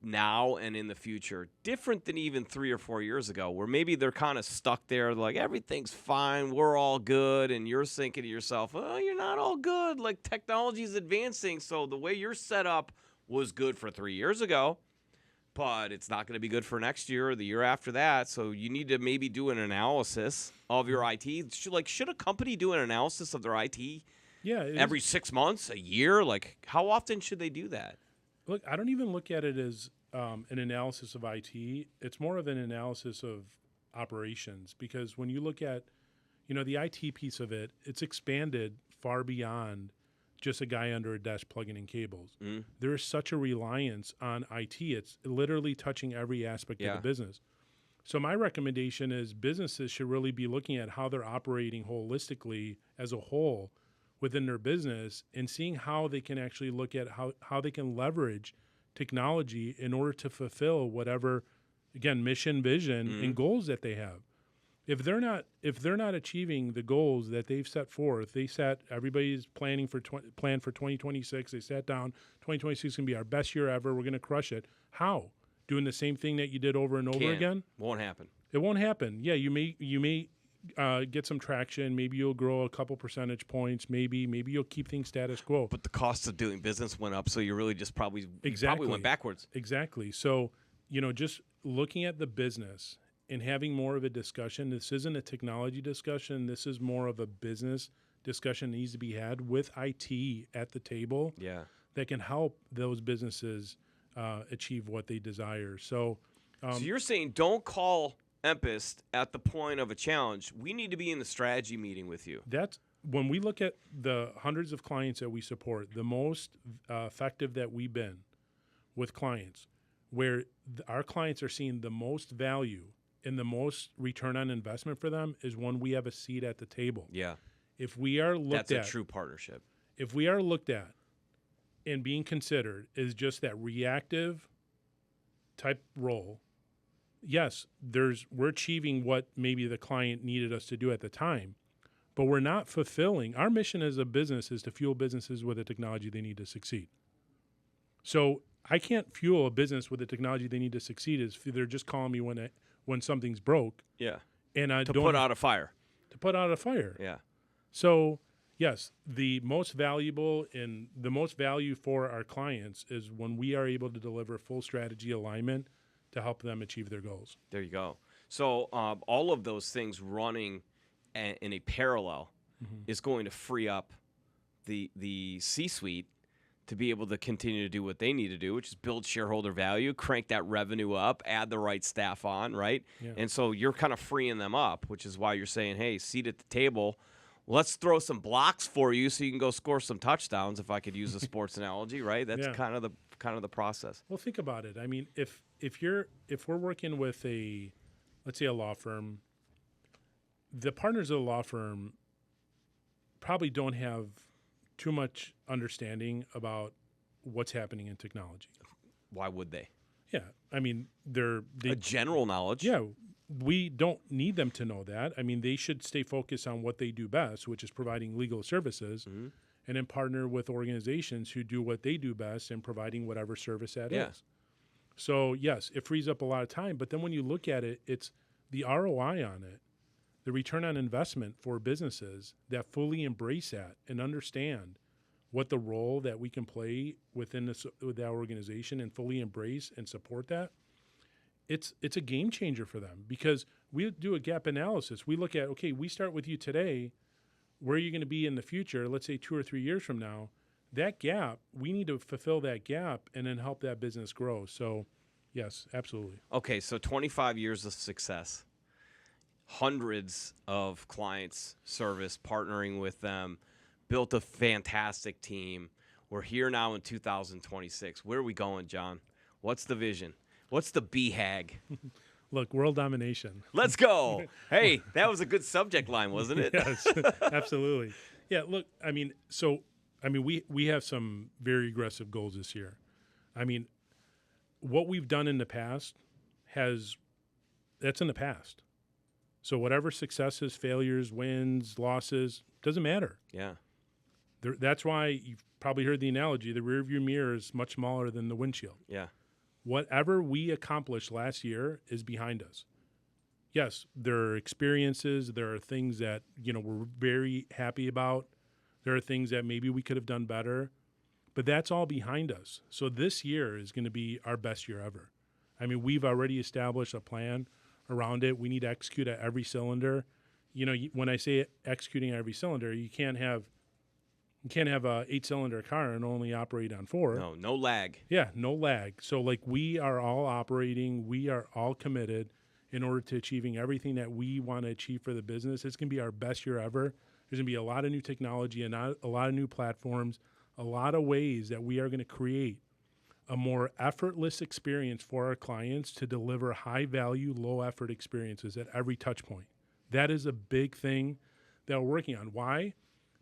now and in the future, different than even 3 or 4 years ago, where maybe they're kind of stuck there, like everything's fine, we're all good, and you're thinking to yourself, oh, you're not all good, like technology's advancing, so the way you're set up was good for 3 years ago, but it's not going to be good for next year or the year after that, so you need to maybe do an analysis of your IT. Should a company do an analysis of their IT every 6 months, a year? Like, how often should they do that? Look, I don't even look at it as an analysis of IT. It's more of an analysis of operations, because when you look at, the IT piece of it, it's expanded far beyond just a guy under a desk plugging in cables. There is such a reliance on IT. It's literally touching every aspect of the business. So my recommendation is businesses should really be looking at how they're operating holistically as a whole within their business and seeing how they can actually look at how they can leverage technology in order to fulfill whatever, again, mission, vision, and goals that they have. If they're not achieving the goals that they've set forth, everybody's planning for plan for 2026. They sat down, 2026 is going to be our best year ever. We're going to crush it. How? Doing the same thing that you did over and over again? Won't happen. It won't happen. Yeah, you may get some traction. Maybe you'll grow a couple percentage points. Maybe you'll keep things status quo. But the cost of doing business went up, so you really just probably went backwards. Exactly. So, just looking at the business and having more of a discussion. This isn't a technology discussion. This is more of a business discussion that needs to be had with IT at the table. Yeah. That can help those businesses achieve what they desire. So you're saying don't call EMPIST at the point of a challenge. We need to be in the strategy meeting with you. That's when we look at the hundreds of clients that we support, the most effective that we've been with clients, where our clients are seeing the most value and the most return on investment for them is when we have a seat at the table. Yeah. If we are looked at, that's a true partnership. If we are looked at and being considered as just that reactive type role, yes, we're achieving what maybe the client needed us to do at the time, but we're not fulfilling. Our mission as a business is to fuel businesses with the technology they need to succeed. So I can't fuel a business with the technology they need to succeed if they're just calling me when something's broke. Yeah. And I to put out a fire. To put out a fire. Yeah. So yes, the most valuable and the most value for our clients is when we are able to deliver full strategy alignment to help them achieve their goals. There you go. So all of those things running in a parallel is going to free up the C-suite to be able to continue to do what they need to do, which is build shareholder value, crank that revenue up, add the right staff on, right? Yeah. And so you're kind of freeing them up, which is why you're saying, hey, seat at the table. Let's throw some blocks for you so you can go score some touchdowns, if I could use a sports analogy, right? That's kind of the process. Well, think about it. I mean, if we're working with let's say a law firm, the partners of the law firm probably don't have too much understanding about what's happening in technology. Why would they? Yeah, I mean, a general knowledge. Yeah, we don't need them to know that. I mean, they should stay focused on what they do best, which is providing legal services, and then partner with organizations who do what they do best in providing whatever service that is. So yes, it frees up a lot of time, but then when you look at it, it's the ROI on it, the return on investment for businesses that fully embrace that and understand what the role that we can play within with that organization and fully embrace and support that. It's a game changer for them, because we do a gap analysis. We look at, okay, we start with you today. Where are you going to be in the future? Let's say 2 or 3 years from now. That gap, we need to fulfill that gap and then help that business grow. So, yes, absolutely. Okay, so 25 years of success, hundreds of clients service, partnering with them, built a fantastic team. We're here now in 2026. Where are we going, John? What's the vision? What's the BHAG? Look, world domination. Let's go. Hey, that was a good subject line, wasn't it? Yes, absolutely. Yeah, look, we have some very aggressive goals this year. What we've done in the past that's in the past. So whatever successes, failures, wins, losses, doesn't matter. Yeah. That's why you've probably heard the analogy, the rearview mirror is much smaller than the windshield. Yeah. Whatever we accomplished last year is behind us. Yes, there are experiences, there are things that, we're very happy about. There are things that maybe we could have done better, but that's all behind us. So this year is going to be our best year ever. We've already established a plan around it. We need to execute at every cylinder. When I say executing at every cylinder, you can't have a 8-cylinder car and only operate on 4. No lag. Yeah, no lag. So we are all operating, we are all committed in order to achieving everything that we want to achieve for the business. It's going to be our best year ever. There's going to be a lot of new technology and a lot of new platforms, a lot of ways that we are going to create a more effortless experience for our clients to deliver high value, low effort experiences at every touch point. That is a big thing that we're working on. Why?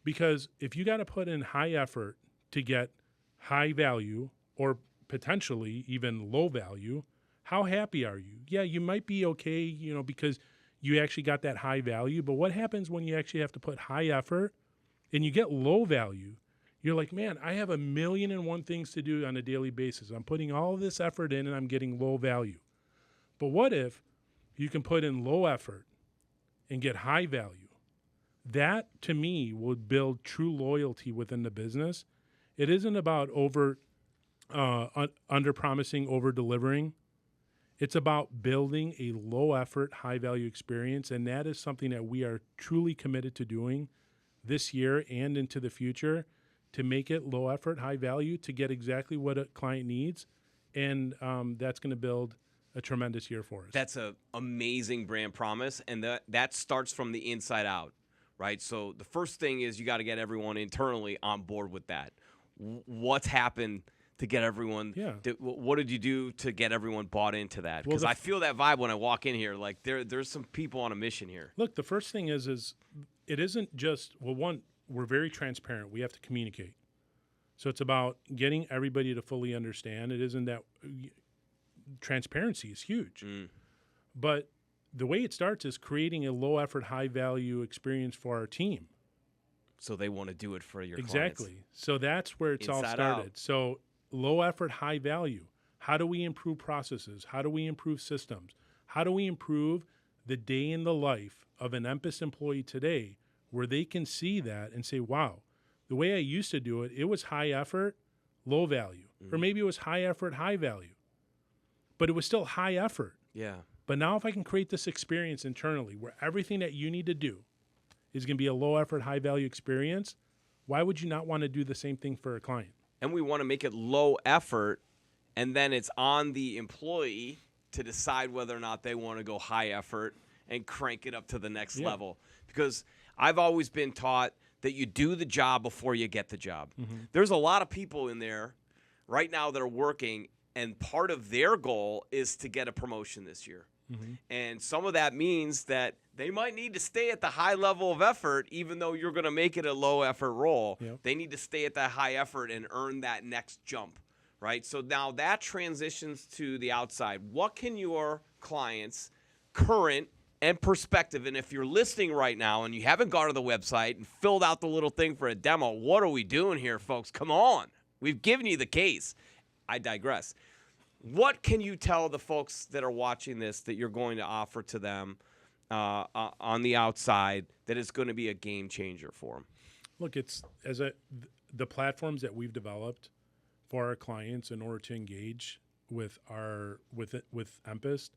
Because if you got to put in high effort to get high value or potentially even low value, how happy are you? Yeah, you might be okay, because you actually got that high value. But what happens when you actually have to put high effort and you get low value? You're like, man, I have 1,000,001 things to do on a daily basis. I'm putting all of this effort in and I'm getting low value. But what if you can put in low effort and get high value? That, to me, would build true loyalty within the business. It isn't about under-promising, over-delivering. It's about building a low-effort, high-value experience, and that is something that we are truly committed to doing this year and into the future, to make it low-effort, high-value, to get exactly what a client needs, and that's going to build a tremendous year for us. That's an amazing brand promise, and that starts from the inside out. Right, so the first thing is you got to get everyone internally on board with that. What's happened to get everyone? Yeah. What did you do to get everyone bought into that? Because I feel that vibe when I walk in here. Like there's some people on a mission here. Look, the first thing is it isn't just, one, we're very transparent. We have to communicate. So it's about getting everybody to fully understand. It isn't that transparency is huge, but the way it starts is creating a low-effort, high-value experience for our team. So they want to do it for your clients. Exactly. So that's where it's all started. Out. So low-effort, high-value. How do we improve processes? How do we improve systems? How do we improve the day in the life of an EMPIST employee today, where they can see that and say, wow, the way I used to do it, it was high effort, low value. Or maybe it was high effort, high value. But it was still high effort. Yeah. But now if I can create this experience internally where everything that you need to do is going to be a low effort, high value experience, why would you not want to do the same thing for a client? And we want to make it low effort, and then it's on the employee to decide whether or not they want to go high effort and crank it up to the next level. Because I've always been taught that you do the job before you get the job. There's a lot of people in there right now that are working, and part of their goal is to get a promotion this year. And some of that means that they might need to stay at the high level of effort, even though you're going to make it a low effort role. They need to stay at that high effort and earn that next jump, right? So now that transitions to the outside. What can your clients, current and perspective. And if you're listening right now and you haven't gone to the website and filled out the little thing for a demo, what are we doing here, folks? Come on. We've given you the case. I digress. What can you tell the folks that are watching this that you're going to offer to them on the outside that is going to be a game changer for them? Look, the platforms that we've developed for our clients in order to engage with EMPIST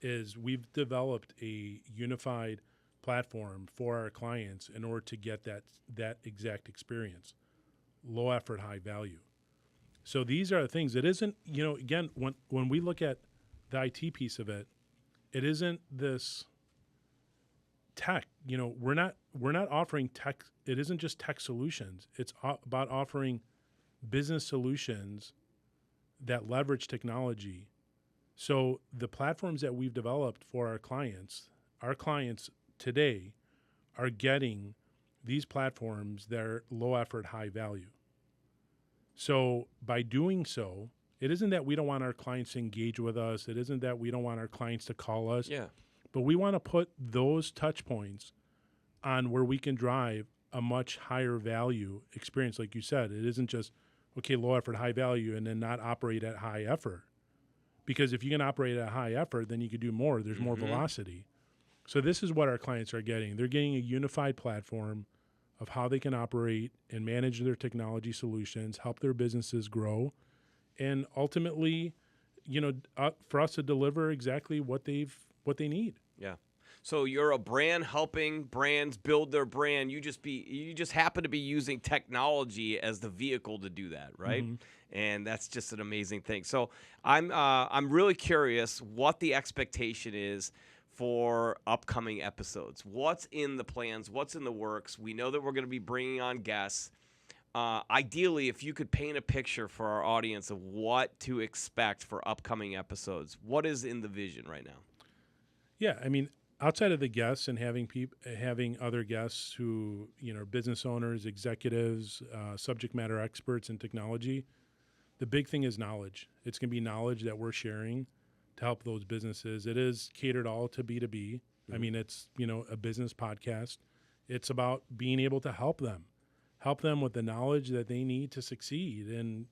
is we've developed a unified platform for our clients in order to get that exact experience, low effort, high value. So these are the things. It isn't, again, when we look at the IT piece of it, it isn't this tech. We're not offering tech. It isn't just tech solutions. It's about offering business solutions that leverage technology. So the platforms that we've developed for our clients today are getting these platforms that are low effort, high value. So by doing so, it isn't that we don't want our clients to engage with us. It isn't that we don't want our clients to call us. Yeah. But we want to put those touch points on where we can drive a much higher value experience. Like you said, it isn't just, okay, low effort, high value, and then not operate at high effort. Because if you can operate at high effort, then you could do more. There's more velocity. So this is what our clients are getting. They're getting a unified platform of how they can operate and manage their technology solutions, help their businesses grow, and ultimately, for us to deliver exactly what they need. Yeah. So you're a brand helping brands build their brand. You just happen to be using technology as the vehicle to do that, right? Mm-hmm. And that's just an amazing thing. So I'm really curious what the expectation is for upcoming episodes. What's in the plans? What's in the works? We know that we're going to be bringing on guests. Ideally, if you could paint a picture for our audience of what to expect for upcoming episodes, what is in the vision right now? Yeah, I mean, outside of the guests and having other guests who, business owners, executives, subject matter experts in technology, the big thing is knowledge. It's going to be knowledge that we're sharing to help those businesses. It is catered all to B2B. Mm-hmm. I mean, it's, a business podcast. It's about being able to help them with the knowledge that they need to succeed. And,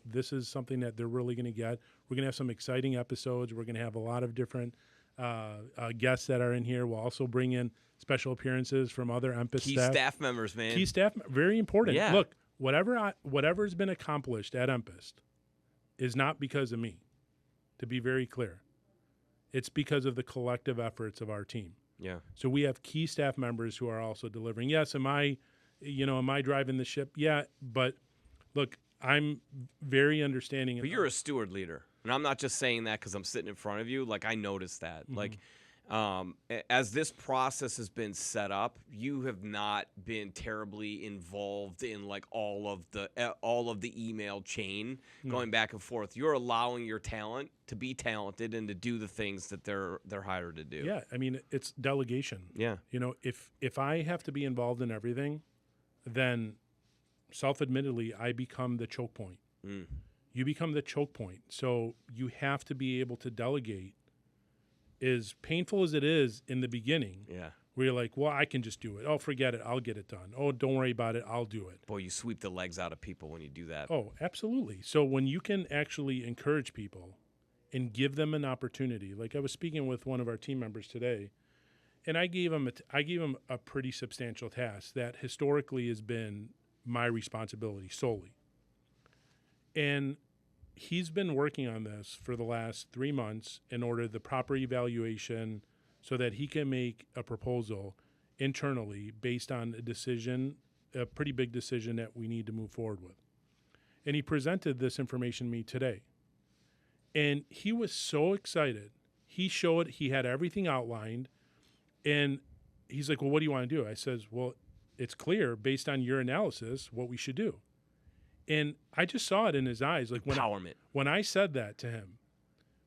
this is something that they're really going to get. We're going to have some exciting episodes. We're going to have a lot of different guests that are in here. We'll also bring in special appearances from other EMPIST Key staff members, man. Key staff, very important. Yeah. Look, whatever's been accomplished at EMPIST is not because of me, to be very clear. It's because of the collective efforts of our team. Yeah. So we have key staff members who are also delivering. Yes, am I driving the ship? Yeah, but look, I'm very understanding. But you're a steward leader. And I'm not just saying that because I'm sitting in front of you. Like, I noticed that. Mm-hmm. Like, as this process has been set up, you have not been terribly involved in like all of the email chain going back and forth. You're allowing your talent to be talented and to do the things that they're hired to do. Yeah, I mean, it's delegation. Yeah. If I have to be involved in everything, then self-admittedly, I become the choke point. Mm. You become the choke point. So you have to be able to delegate. As painful as it is in the beginning, where you're like, well, I can just do it. Oh, forget it. I'll get it done. Oh, don't worry about it. I'll do it. Boy, you sweep the legs out of people when you do that. Oh, absolutely. So when you can actually encourage people and give them an opportunity, like I was speaking with one of our team members today, and I gave him a pretty substantial task that historically has been my responsibility solely. And he's been working on this for the last 3 months in order the proper evaluation so that he can make a proposal internally based on a pretty big decision that we need to move forward with. And he presented this information to me today. And he was so excited. He had everything outlined. And he's like, well, what do you want to do? I says, well, it's clear based on your analysis what we should do. And I just saw it in his eyes. Like empowerment. When I said that to him,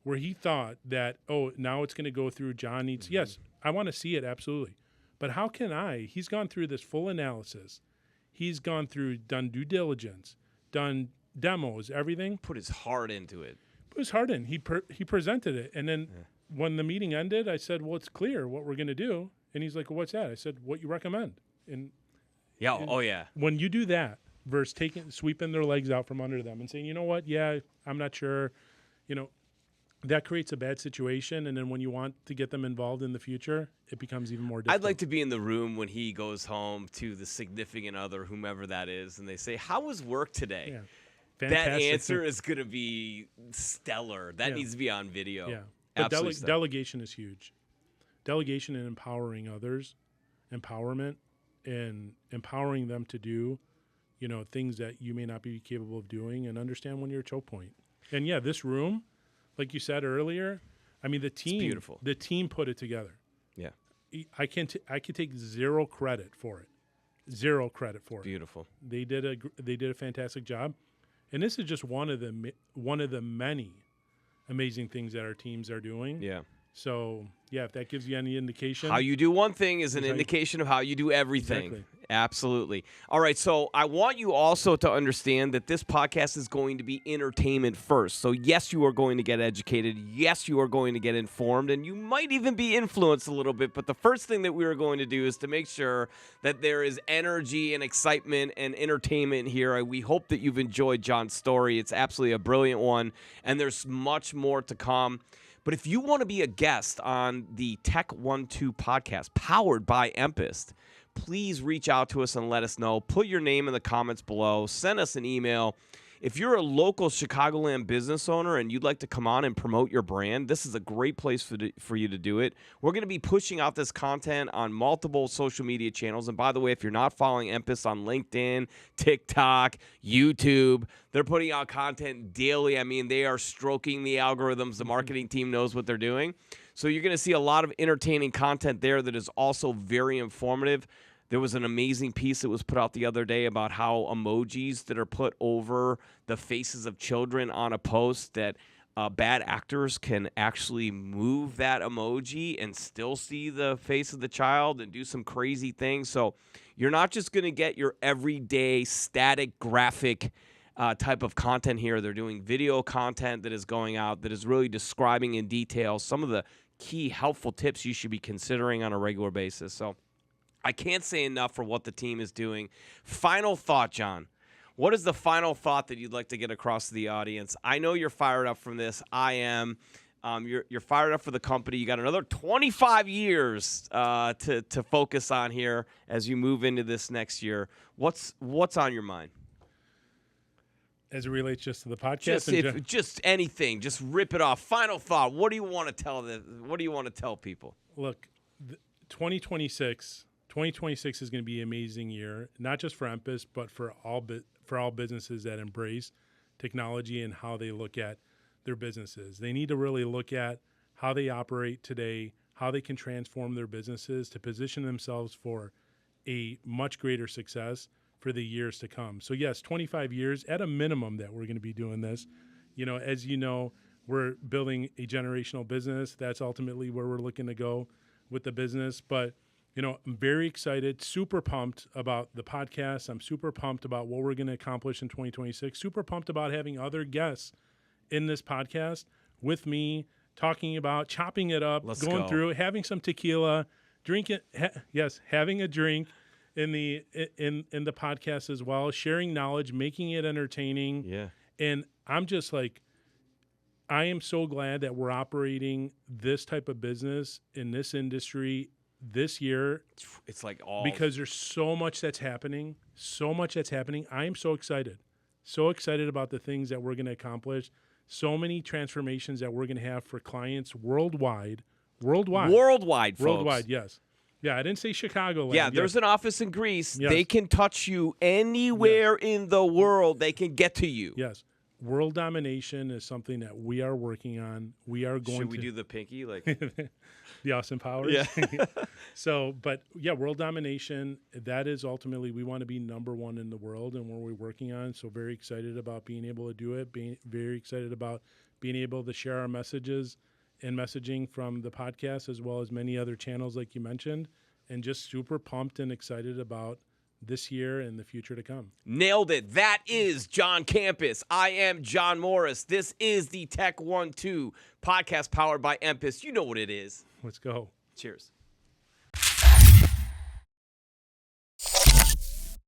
where he thought that, oh, now it's going to go through John needs. Mm-hmm. Yes, I want to see it, absolutely. But how can he's gone through this full analysis. He's done due diligence, done demos, everything. Put his heart into it. Put his heart in. He presented it. And then when the meeting ended, I said, well, it's clear what we're going to do. And he's like, well, what's that? I said, what you recommend. And Yeah. when you do that versus sweeping their legs out from under them and saying, you know what? Yeah, I'm not sure. That creates a bad situation. And then when you want to get them involved in the future, it becomes even more difficult. I'd like to be in the room when he goes home to the significant other, whomever that is, and they say, how was work today? Yeah. That Fantastic. answer is going to be stellar. That needs to be on video. Yeah. But delegation is huge. Delegation and empowering others, empowerment, and empowering them to do, things that you may not be capable of doing, and understand when you're a choke point. And yeah, this room, like you said earlier, I mean, the team put it together. Yeah. I can take zero credit for it. Zero credit for it. Beautiful. They did a fantastic job. And this is just one of the many amazing things that our teams are doing. Yeah. So, yeah, if that gives you any indication. How you do one thing is an indication of how you do everything. Exactly. Absolutely. All right, so I want you also to understand that this podcast is going to be entertainment first. So, yes, you are going to get educated. Yes, you are going to get informed, and you might even be influenced a little bit. But the first thing that we are going to do is to make sure that there is energy and excitement and entertainment here. We hope that you've enjoyed John's story. It's absolutely a brilliant one, and there's much more to come. But if you want to be a guest on the Tech 1-2 podcast powered by EMPIST, please reach out to us and let us know. Put your name in the comments below. Send us an email. If you're a local Chicagoland business owner and you'd like to come on and promote your brand, this is a great place for you to do it. We're going to be pushing out this content on multiple social media channels. And by the way, if you're not following EMPIST on LinkedIn, TikTok, YouTube, they're putting out content daily. I mean, they are stroking the algorithms. The marketing team knows what they're doing. So you're going to see a lot of entertaining content there that is also very informative. There was an amazing piece that was put out the other day about how emojis that are put over the faces of children on a post, that bad actors can actually move that emoji and still see the face of the child and do some crazy things. So you're not just going to get your everyday static graphic type of content here. They're doing video content that is going out that is really describing in detail some of the key helpful tips you should be considering on a regular basis. So I can't say enough for what the team is doing. Final thought, John. What is the final thought that you'd like to get across to the audience? I know you're fired up from this. I am. You're fired up for the company. You got another 25 years to focus on here as you move into this next year. What's on your mind? As it relates just to the podcast, just anything, just rip it off. Final thought. What do you want to tell What do you want to tell people? Look, 2026 is going to be an amazing year, not just for EMPIST, but for all businesses that embrace technology and how they look at their businesses. They need to really look at how they operate today, how they can transform their businesses to position themselves for a much greater success for the years to come. So yes, 25 years at a minimum that we're going to be doing this. As you know, we're building a generational business. That's ultimately where we're looking to go with the business. But I'm very excited, super pumped about the podcast. I'm super pumped about what we're going to accomplish in 2026. Super pumped about having other guests in this podcast with me, talking about chopping it up, going through it, having some tequila, drinking. Having a drink in the podcast as well, sharing knowledge, making it entertaining. Yeah. And I'm just like, I am so glad that we're operating this type of business in this industry this year. It's like all because there's so much that's happening. I am so excited about the things that we're going to accomplish. So many transformations that we're going to have for clients worldwide, folks. Yes. Yeah, I didn't say Chicagoland. Yeah, there's an office in Greece. Yes. They can touch you anywhere in the world. They can get to you. Yes. World domination is something that we are working on. We are going to. Should we do the pinky? Like the Austin Powers? Yeah. So, but yeah, world domination, that is ultimately, we want to be number one in the world and what we're working on. So very excited about being able to do it, being very excited about being able to share our messages and messaging from the podcast as well as many other channels like you mentioned, and just super pumped and excited about this year and the future to come. Nailed it. That is John Kampas. I am John Morris. This is the Tech 1-2 podcast powered by EMPIST. You know what it is. Let's go. Cheers.